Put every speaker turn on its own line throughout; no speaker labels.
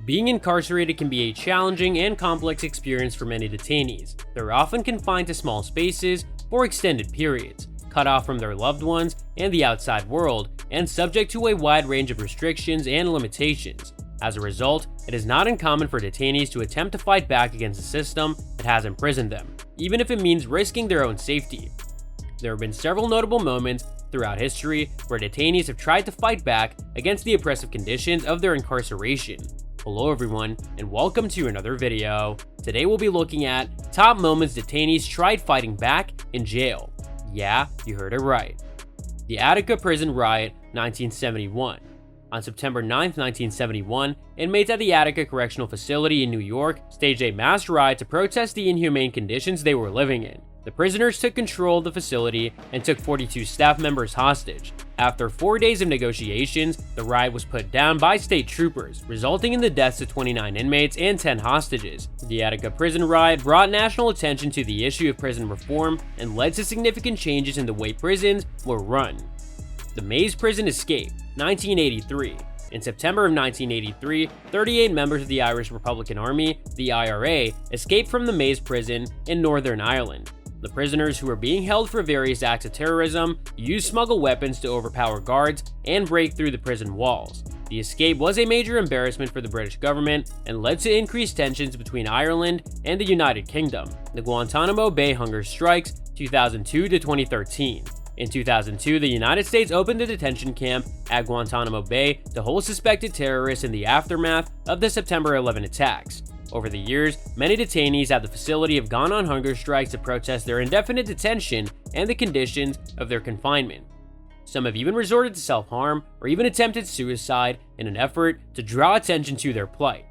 Being incarcerated can be a challenging and complex experience for many detainees. They're often confined to small spaces for extended periods, cut off from their loved ones and the outside world, and subject to a wide range of restrictions and limitations. As a result, it is not uncommon for detainees to attempt to fight back against a system that has imprisoned them, even if it means risking their own safety. There have been several notable moments throughout history where detainees have tried to fight back against the oppressive conditions of their incarceration. Hello everyone, and welcome to another video. Today we'll be looking at top moments detainees tried fighting back in jail. Yeah, you heard it right. The Attica Prison Riot, 1971. On September 9, 1971, inmates at the Attica Correctional Facility in New York staged a mass riot to protest the inhumane conditions they were living in. The prisoners took control of the facility and took 42 staff members hostage. After 4 days of negotiations, the riot was put down by state troopers, resulting in the deaths of 29 inmates and 10 hostages. The Attica Prison Riot brought national attention to the issue of prison reform and led to significant changes in the way prisons were run. The Maze Prison Escape, 1983. In September of 1983, 38 members of the Irish Republican Army, the IRA, escaped from the Maze Prison in Northern Ireland. The prisoners, who were being held for various acts of terrorism, used smuggled weapons to overpower guards and break through the prison walls. The escape was a major embarrassment for the British government and led to increased tensions between Ireland and the United Kingdom. The Guantanamo Bay hunger strikes, 2002 to 2013. In 2002, the United States opened a detention camp at Guantanamo Bay to hold suspected terrorists in the aftermath of the September 11 attacks. Over the years, many detainees at the facility have gone on hunger strikes to protest their indefinite detention and the conditions of their confinement. Some have even resorted to self-harm or even attempted suicide in an effort to draw attention to their plight.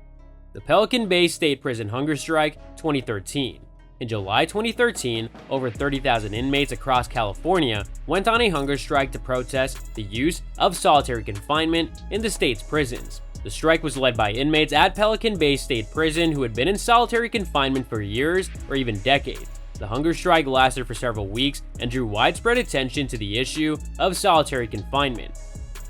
The Pelican Bay State Prison Hunger Strike, 2013. In July 2013, over 30,000 inmates across California went on a hunger strike to protest the use of solitary confinement in the state's prisons. The strike was led by inmates at Pelican Bay State Prison who had been in solitary confinement for years or even decades. The hunger strike lasted for several weeks and drew widespread attention to the issue of solitary confinement.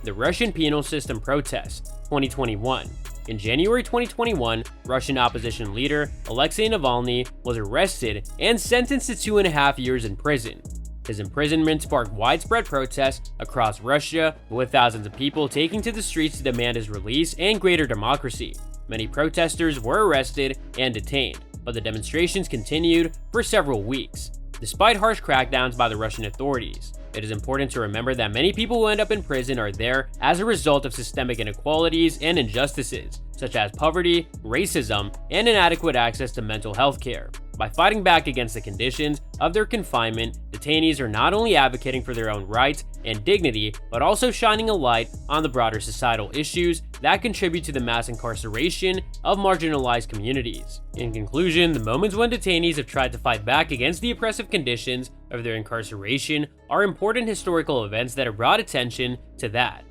The Russian Penal System Protests, 2021. In January 2021, Russian opposition leader Alexei Navalny was arrested and sentenced to 2.5 years in prison. His imprisonment sparked widespread protests across Russia, with thousands of people taking to the streets to demand his release and greater democracy. Many protesters were arrested and detained, but the demonstrations continued for several weeks. Despite harsh crackdowns by the Russian authorities, it is important to remember that many people who end up in prison are there as a result of systemic inequalities and injustices, such as poverty, racism, and inadequate access to mental health care. By fighting back against the conditions of their confinement, detainees are not only advocating for their own rights and dignity, but also shining a light on the broader societal issues that contribute to the mass incarceration of marginalized communities. In conclusion, the moments when detainees have tried to fight back against the oppressive conditions of their incarceration are important historical events that have brought attention to that.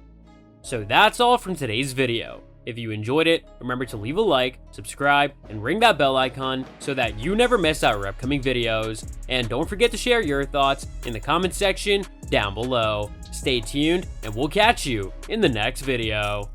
So that's all from today's video. If you enjoyed it, remember to leave a like, subscribe, and ring that bell icon so that you never miss our upcoming videos. And don't forget to share your thoughts in the comment section down below. Stay tuned, and we'll catch you in the next video.